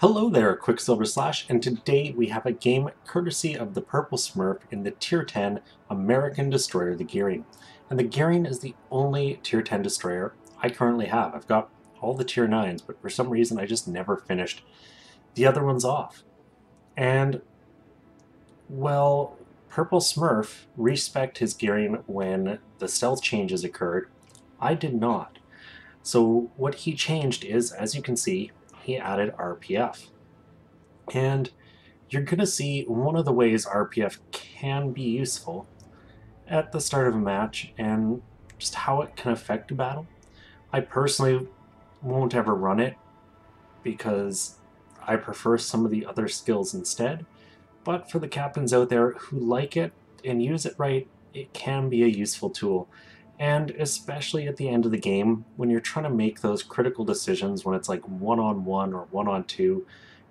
Hello there, Qckslvrslash, and today we have a game courtesy of the Purple Smurf in the Tier 10 American destroyer, the Gearing. And the Gearing is the only Tier 10 destroyer I currently have. I've got all the Tier 9s, but for some reason I just never finished the other ones off. And, well, Purple Smurf respec'd his Gearing when the stealth changes occurred. I did not. So what he changed is, as you can see, he added RPF. And you're going to see one of the ways RPF can be useful at the start of a match and just how it can affect a battle. I personally won't ever run it because I prefer some of the other skills instead, but for the captains out there who like it and use it right, it can be a useful tool. And especially at the end of the game, when you're trying to make those critical decisions, when it's like one-on-one or one-on-two,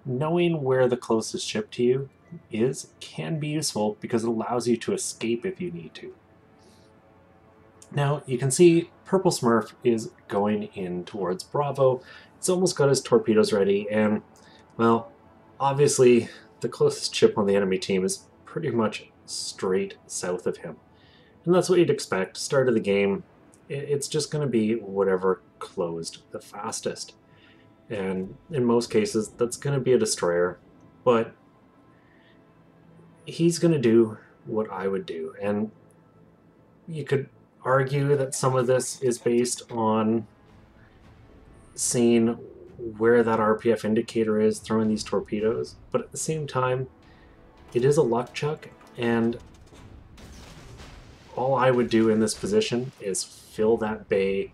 knowing where the closest ship to you is can be useful because it allows you to escape if you need to. Now, you can see Purple Smurf is going in towards Bravo. He's almost got his torpedoes ready, and, well, obviously the closest ship on the enemy team is pretty much straight south of him. And that's what you'd expect. Start of the game, it's just going to be whatever closed the fastest. And in most cases, that's going to be a destroyer. But he's going to do what I would do. And you could argue that some of this is based on seeing where that RPF indicator is throwing these torpedoes. But at the same time, it is a luck chuck, and all I would do in this position is fill that bay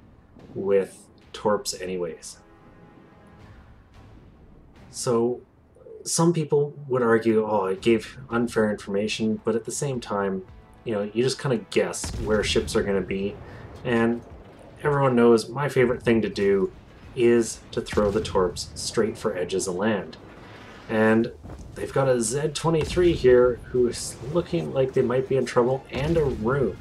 with torps anyways. So some people would argue, oh, it gave unfair information, but at the same time, you just kind of guess where ships are going to be. And everyone knows my favorite thing to do is to throw the torps straight for edges of land. And they've got a Z-23 here who is looking like they might be in trouble, and a rune.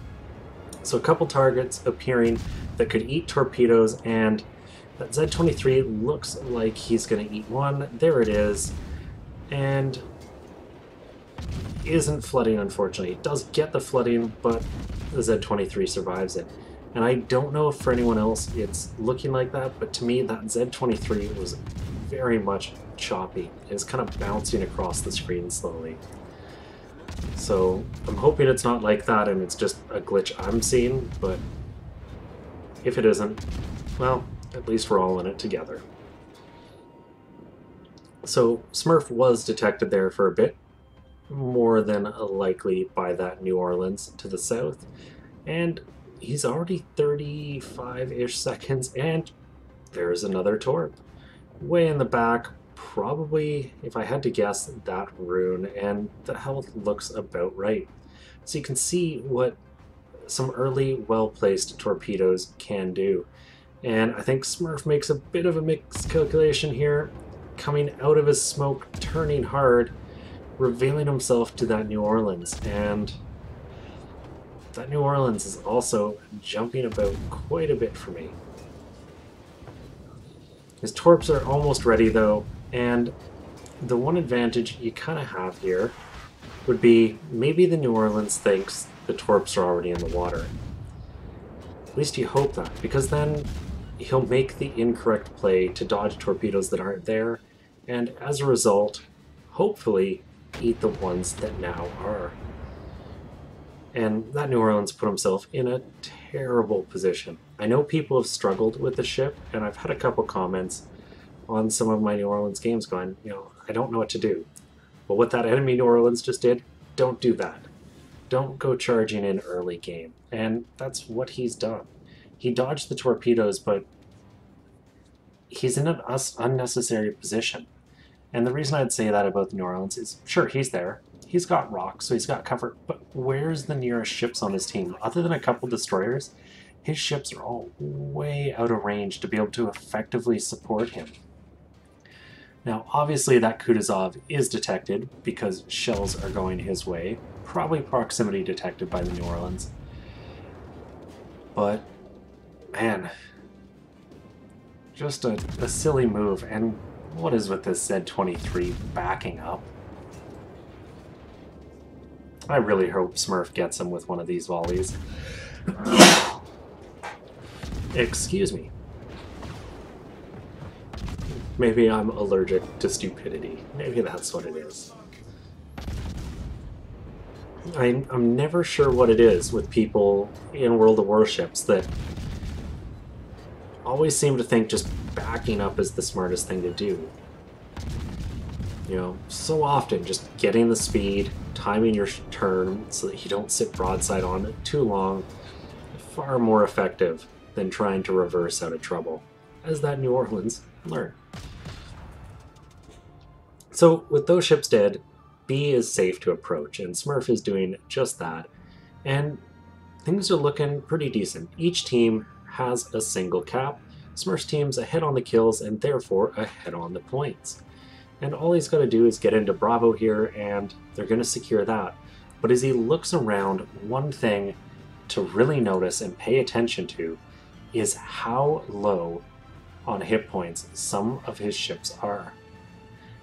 So a couple targets appearing that could eat torpedoes, and that Z-23 looks like he's going to eat one. There it is. And isn't flooding, unfortunately. It does get the flooding, but the Z-23 survives it. And I don't know if for anyone else it's looking like that, but to me that Z-23 was very much choppy. It's kind of bouncing across the screen slowly. So I'm hoping it's not like that and it's just a glitch I'm seeing, but if it isn't, well, at least we're all in it together. So Smurf was detected there for a bit, more than likely by that New Orleans to the south, and he's already 35-ish seconds, and there's another torp. Way in the back, probably, if I had to guess, that rune, and the health looks about right. So you can see what some early well-placed torpedoes can do. And I think Smurf makes a bit of a mixed calculation here, coming out of his smoke, turning hard, revealing himself to that New Orleans. And that New Orleans is also jumping about quite a bit for me. His torps are almost ready though, and the one advantage you kind of have here would be maybe the New Orleans thinks the torps are already in the water. At least you hope that, because then he'll make the incorrect play to dodge torpedoes that aren't there, and as a result, hopefully eat the ones that now are. And that New Orleans put himself in a terrible position. I know people have struggled with the ship, and I've had a couple comments on some of my New Orleans games going, I don't know what to do. But what that enemy New Orleans just did, don't do that. Don't go charging in early game. And that's what he's done. He dodged the torpedoes, but he's in an unnecessary position. And the reason I'd say that about the New Orleans is, sure, he's there. He's got rocks, so he's got cover, but where's the nearest ships on his team? Other than a couple destroyers, his ships are all way out of range to be able to effectively support him. Now, obviously that Qckslvrslash is detected because shells are going his way, probably proximity detected by the New Orleans. But, man, just a silly move, and What is with this Z-23 backing up? I really hope Smurf gets him with one of these volleys. Excuse me. Maybe I'm allergic to stupidity. Maybe that's what it is. I'm never sure what it is with people in World of Warships that always seem to think just backing up is the smartest thing to do. You know, so often just getting the speed, timing your turn so that you don't sit broadside on it too long, far more effective than trying to reverse out of trouble, as that New Orleans learned. So with those ships dead, B is safe to approach, and Smurf is doing just that, and things are looking pretty decent. Each team has a single cap. Smurf's team's ahead on the kills and therefore ahead on the points. And all he's got to do is get into Bravo here, and they're going to secure that. But as he looks around, one thing to really notice and pay attention to is how low on hit points some of his ships are.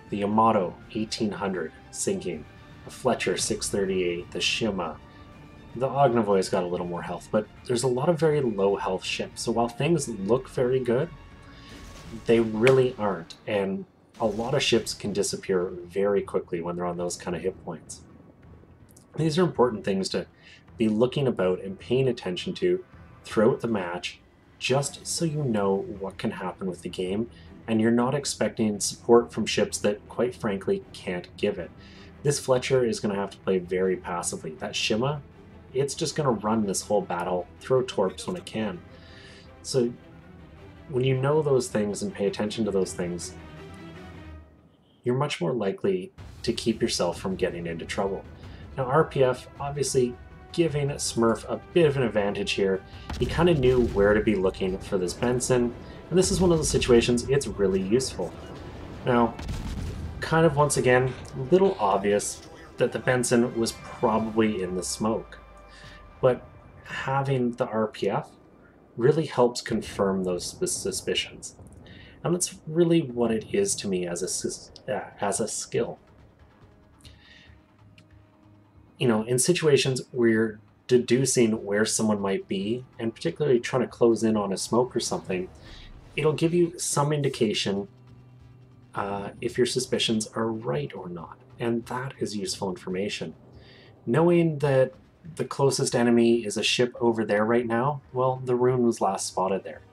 The Yamato, 1800, sinking. The Fletcher, 638. The Shima. The Ognivoy's got a little more health, but there's a lot of very low health ships. So while things look very good, they really aren't. And a lot of ships can disappear very quickly when they're on those kind of hit points. These are important things to be looking about and paying attention to throughout the match, just so you know what can happen with the game, and you're not expecting support from ships that, quite frankly, can't give it. This Fletcher is going to have to play very passively. That Shima, it's just going to run this whole battle, throw torps when it can. So when you know those things and pay attention to those things, you're much more likely to keep yourself from getting into trouble. Now RPF, obviously giving Smurf a bit of an advantage here. He kind of knew where to be looking for this Benson, and this is one of those situations it's really useful. Now, kind of once again, a little obvious that the Benson was probably in the smoke, but having the RPF really helps confirm those suspicions. And that's really what it is to me as a skill. You know, in situations where you're deducing where someone might be, and particularly trying to close in on a smoke or something, it'll give you some indication if your suspicions are right or not. And that is useful information. Knowing that the closest enemy is a ship over there right now, well, the rune was last spotted there.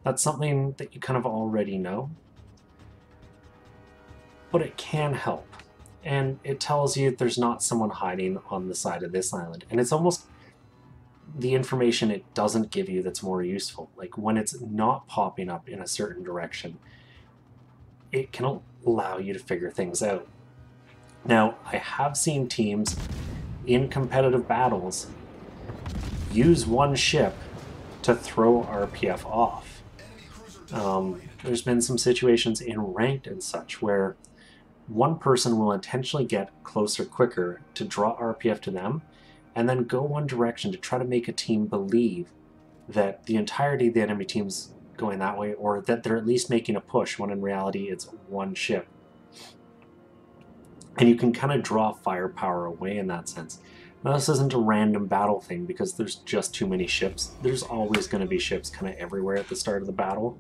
That's something that you kind of already know, but it can help. And it tells you there's not someone hiding on the side of this island. And it's almost the information it doesn't give you that's more useful. Like when it's not popping up in a certain direction, it can allow you to figure things out. Now, I have seen teams in competitive battles use one ship to throw RPF off. There's been some situations in ranked and such where one person will intentionally get closer quicker to draw RPF to them, and then go one direction to try to make a team believe that the entirety of the enemy team's going that way, or that they're at least making a push, when in reality it's one ship. And you can kind of draw firepower away in that sense. Now, this isn't a random battle thing because there's just too many ships. There's always going to be ships kind of everywhere at the start of the battle.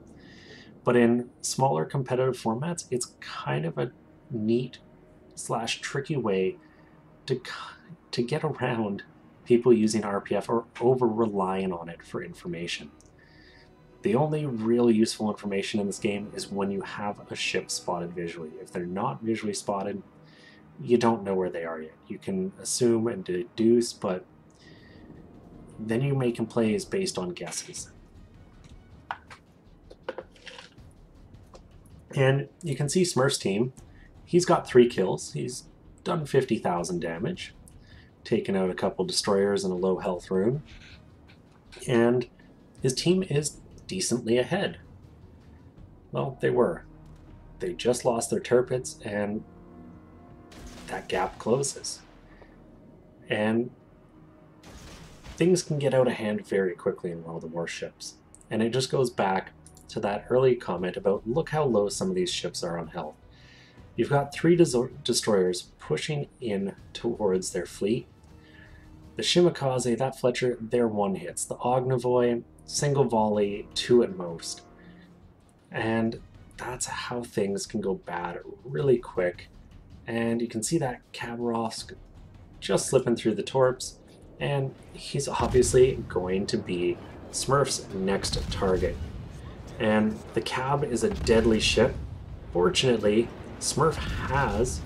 But in smaller competitive formats, it's kind of a neat / tricky way to get around people using RPF or over-relying on it for information. The only real useful information in this game is when you have a ship spotted visually. If they're not visually spotted, you don't know where they are yet. You can assume and deduce, but then you're making plays based on guesses. And you can see Smurf's team, he's got 3 kills. He's done 50,000 damage, taken out a couple destroyers and a low health rune. And his team is decently ahead. Well, they were. They just lost their turrets, and that gap closes. And things can get out of hand very quickly in World of Warships. And it just goes back to that early comment about look how low some of these ships are on health. You've got 3 destroyers pushing in towards their fleet. The Shimakaze, that Fletcher, they're 1 hits. The Ognivoy, single volley, 2 at most. And that's how things can go bad really quick. And you can see that Khabarovsk just slipping through the torps, and he's obviously going to be Smurf's next target. And the Cab is a deadly ship. Fortunately, Smurf has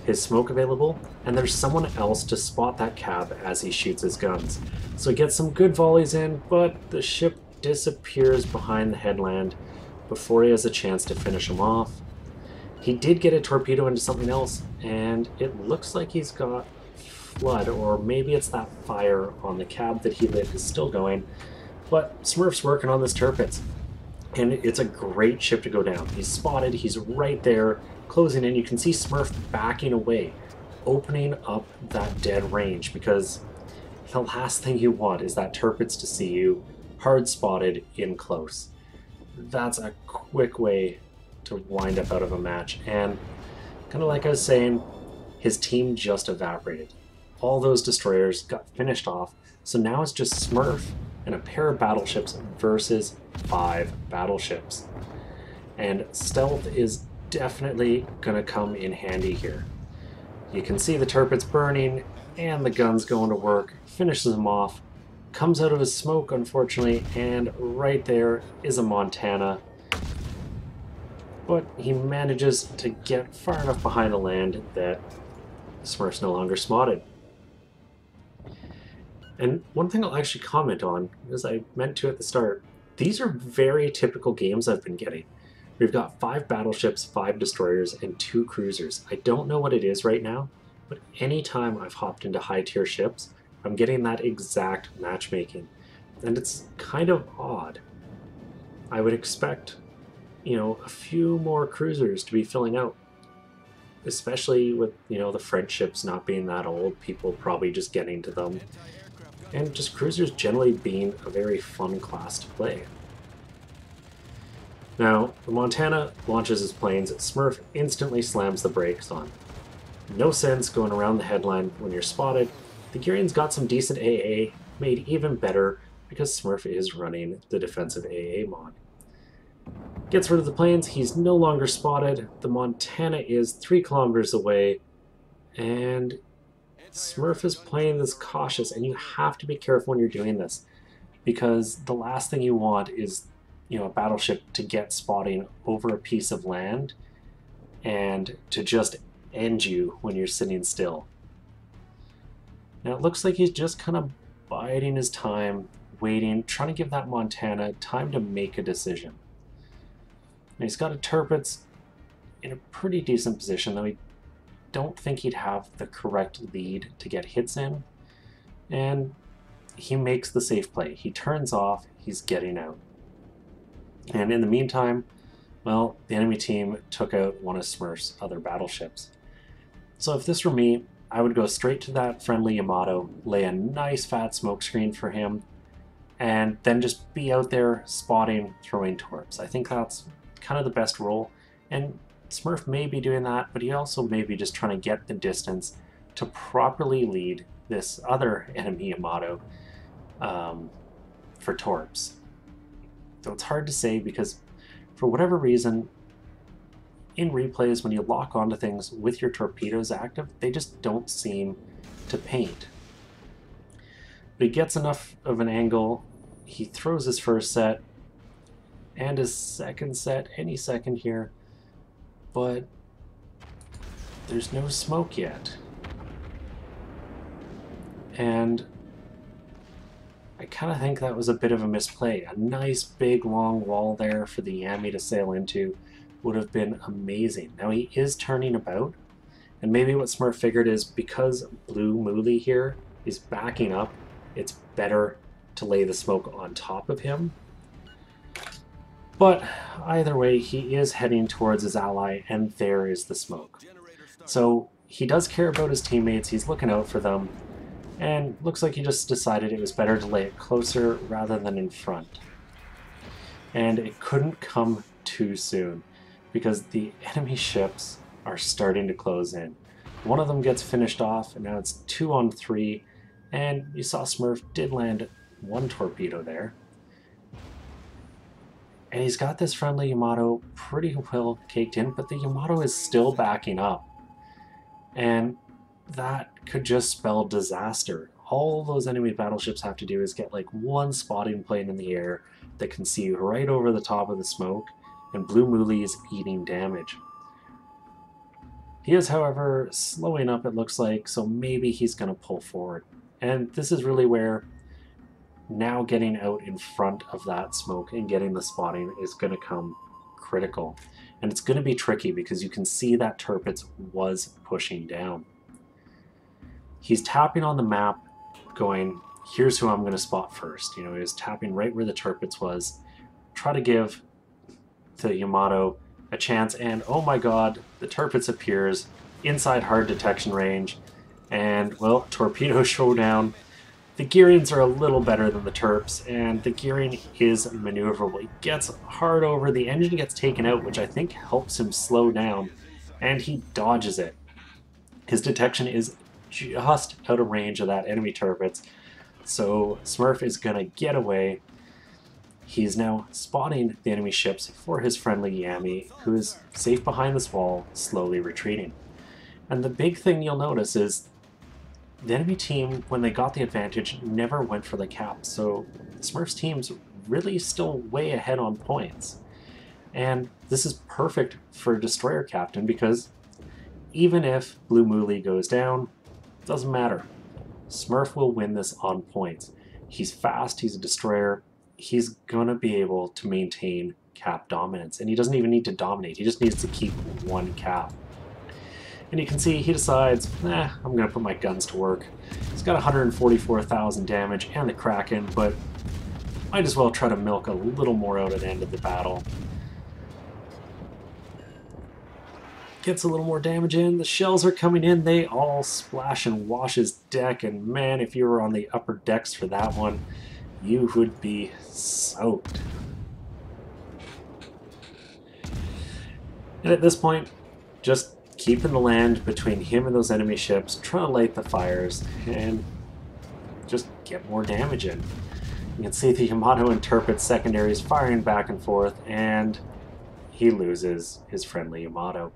his smoke available, and there's someone else to spot that Cab as he shoots his guns. So he gets some good volleys in, but the ship disappears behind the headland before he has a chance to finish him off. He did get a torpedo into something else, and it looks like he's got flood, or maybe it's that fire on the Cab that he lit is still going, but Smurf's working on this Tirpitz, and it's a great ship to go down. He's spotted, he's right there, closing in. You can see Smurf backing away, opening up that dead range, because the last thing you want is that Tirpitz to see you hard spotted in close. That's a quick way to wind up out of a match, and kind of like I was saying, his team just evaporated. All those destroyers got finished off, so now it's just Smurf and a pair of battleships versus 5 battleships. And stealth is definitely going to come in handy here. You can see the Tirpitz burning and the guns going to work, finishes him off, comes out of his smoke unfortunately, and right there is a Montana. But he manages to get far enough behind the land that Smurf's no longer spotted. And one thing I'll actually comment on, as I meant to at the start, these are very typical games I've been getting. We've got 5 battleships, 5 destroyers, and 2 cruisers. I don't know what it is right now, but anytime I've hopped into high-tier ships, I'm getting that exact matchmaking. And it's kind of odd. I would expect, you know, a few more cruisers to be filling out. Especially with, you know, the French ships not being that old, people probably just getting to them. And just cruisers generally being a very fun class to play. Now, the Montana launches his planes, Smurf instantly slams the brakes on. No sense going around the headline when you're spotted. The Gearing's got some decent AA, made even better because Smurf is running the defensive AA mod. Gets rid of the planes, he's no longer spotted. The Montana is 3 kilometers away, and Smurf is playing this cautious, and you have to be careful when you're doing this, because the last thing you want is, you know, a battleship to get spotting over a piece of land and to just end you when you're sitting still. Now it looks like he's just kind of biding his time, waiting, trying to give that Montana time to make a decision. And he's got a Tirpitz in a pretty decent position, though I don't think he'd have the correct lead to get hits in. And he makes the safe play. He turns off, he's getting out. And in the meantime, well, the enemy team took out one of Smurf's other battleships. So if this were me, I would go straight to that friendly Yamato, lay a nice fat smoke screen for him, and then just be out there spotting, throwing torps. I think that's kind of the best role, and Smurf may be doing that, but he also may be just trying to get the distance to properly lead this other enemy Yamato for torps. So it's hard to say because for whatever reason, in replays, when you lock onto things with your torpedoes active, they just don't seem to paint. But he gets enough of an angle, he throws his first set, and his second set any second here, but there's no smoke yet. And I kind of think that was a bit of a misplay. A nice big long wall there for the Yami to sail into would have been amazing. Now he is turning about, and maybe what Smurf figured is because Blue Mooly here is backing up, it's better to lay the smoke on top of him. But either way, he is heading towards his ally, and there is the smoke. So he does care about his teammates, he's looking out for them, and looks like he just decided it was better to lay it closer rather than in front. And it couldn't come too soon because the enemy ships are starting to close in. One of them gets finished off, and now it's 2 on 3, and you saw Smurf did land 1 torpedo there. And he's got this friendly Yamato pretty well caked in, but the Yamato is still backing up. And that could just spell disaster. All those enemy battleships have to do is get like 1 spotting plane in the air that can see right over the top of the smoke, and Blue Mooly is eating damage. He is, however, slowing up, it looks like, so maybe he's going to pull forward. And this is really where now getting out in front of that smoke and getting the spotting is going to come critical. And it's going to be tricky because you can see that Tirpitz was pushing down. He's tapping on the map going, here's who I'm going to spot first. You know, he was tapping right where the Tirpitz was, try to give the Yamato a chance, and oh my god, the Tirpitz appears inside hard detection range, and well, torpedo showdown. The gearings are a little better than the Terps, and the gearing is maneuverable. He gets hard over, the engine gets taken out, which I think helps him slow down, and he dodges it. His detection is just out of range of that enemy Tirpitz, so Smurf is going to get away. He's now spotting the enemy ships for his friendly Yami, who is safe behind this wall, slowly retreating. And the big thing you'll notice is the enemy team, when they got the advantage, never went for the cap, so Smurf's team's really still way ahead on points. And this is perfect for Destroyer Captain because even if Blue Mooly goes down, it doesn't matter. Smurf will win this on points. He's fast, he's a destroyer, he's going to be able to maintain cap dominance, and he doesn't even need to dominate, he just needs to keep 1 cap. And you can see he decides, I'm going to put my guns to work. He's got 144,000 damage and the Kraken, but might as well try to milk a little more out at the end of the battle. Gets a little more damage in, the shells are coming in, they all splash and wash his deck, and man, if you were on the upper decks for that one, you would be soaked. And at this point, just keeping the land between him and those enemy ships, trying to light the fires, and just get more damage in. You can see the Yamato and Tirpitz secondaries firing back and forth, and he loses his friendly Yamato,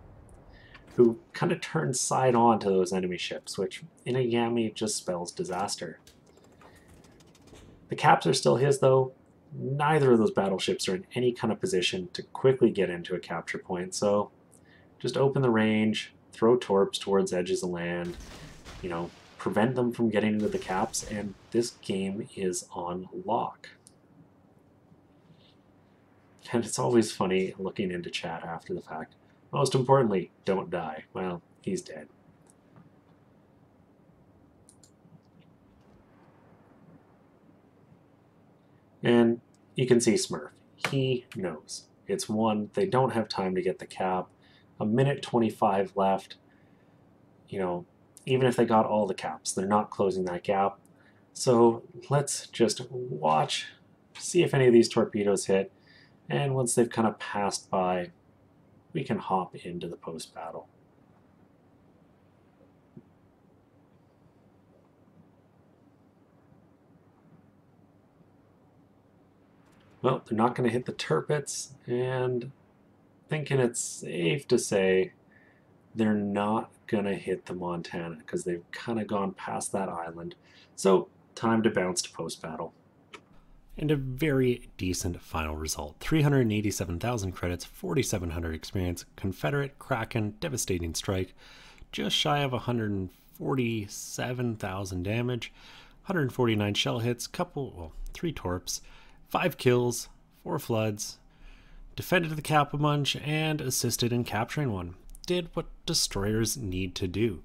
who kind of turns side on to those enemy ships, which in a Yami just spells disaster. The caps are still his, though. Neither of those battleships are in any kind of position to quickly get into a capture point, so just open the range, throw torps towards edges of land, you know, prevent them from getting into the caps, and this game is on lock. And it's always funny looking into chat after the fact. Most importantly, don't die. Well, he's dead. And you can see Smurf. He knows. It's 1. They don't have time to get the cap. 1:25 left. You know, even if they got all the caps, they're not closing that gap. So let's just watch, see if any of these torpedoes hit. And once they've kind of passed by, we can hop into the post-battle. Well, they're not going to hit the Tirpitz, and thinking it's safe to say they're not going to hit the Montana because they've kind of gone past that island. So time to bounce to post-battle. And a very decent final result. 387,000 credits, 4,700 experience, Confederate, Kraken, devastating strike, just shy of 147,000 damage, 149 shell hits, 3 torps, 5 kills, 4 floods, defended the cap a bunch, and assisted in capturing one. Did what destroyers need to do.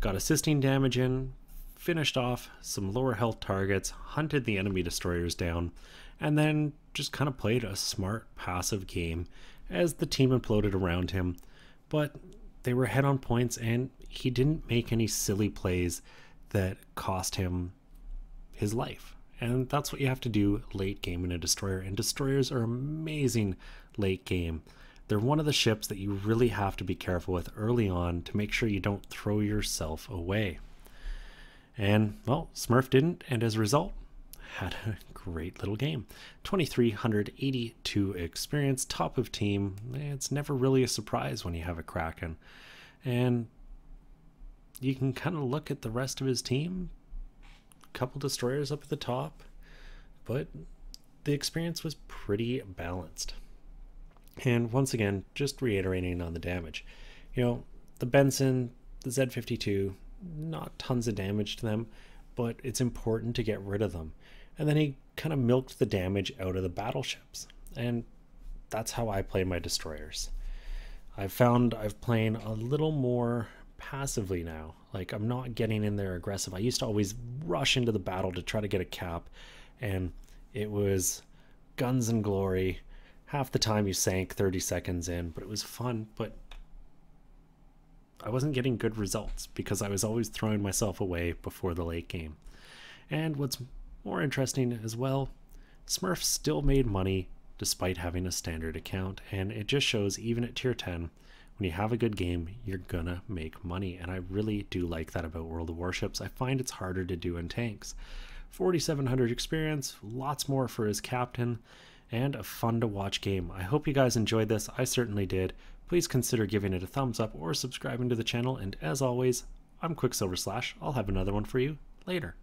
Got assisting damage in, finished off some lower health targets, hunted the enemy destroyers down, and then just kind of played a smart, passive game as the team imploded around him. But they were ahead on points, and he didn't make any silly plays that cost him his life. And that's what you have to do late game in a destroyer. And destroyers are amazing late game. They're one of the ships that you really have to be careful with early on to make sure you don't throw yourself away. And, well, Smurf didn't, and as a result, had a great little game. 2,382 experience, top of team. It's never really a surprise when you have a Kraken. And you can kind of look at the rest of his team. A couple destroyers up at the top, but the experience was pretty balanced. And once again, just reiterating on the damage. You know, the Benson, the Z52, not tons of damage to them, but it's important to get rid of them. And then he kind of milked the damage out of the battleships. And that's how I play my destroyers. I've found I've playing a little more passively now. Like, I'm not getting in there aggressive. I used to always rush into the battle to try to get a cap, and it was guns and glory. Half the time you sank 30 seconds in, but it was fun. But I wasn't getting good results because I was always throwing myself away before the late game. And what's more interesting as well, Smurf still made money despite having a standard account, and it just shows even at tier 10, when you have a good game, you're gonna make money. And I really do like that about World of Warships. I find it's harder to do in tanks. 4,700 experience, lots more for his captain, and a fun to watch game. I hope you guys enjoyed this. I certainly did. Please consider giving it a thumbs up or subscribing to the channel. And as always, I'm Qckslvrslash. I'll have another one for you later.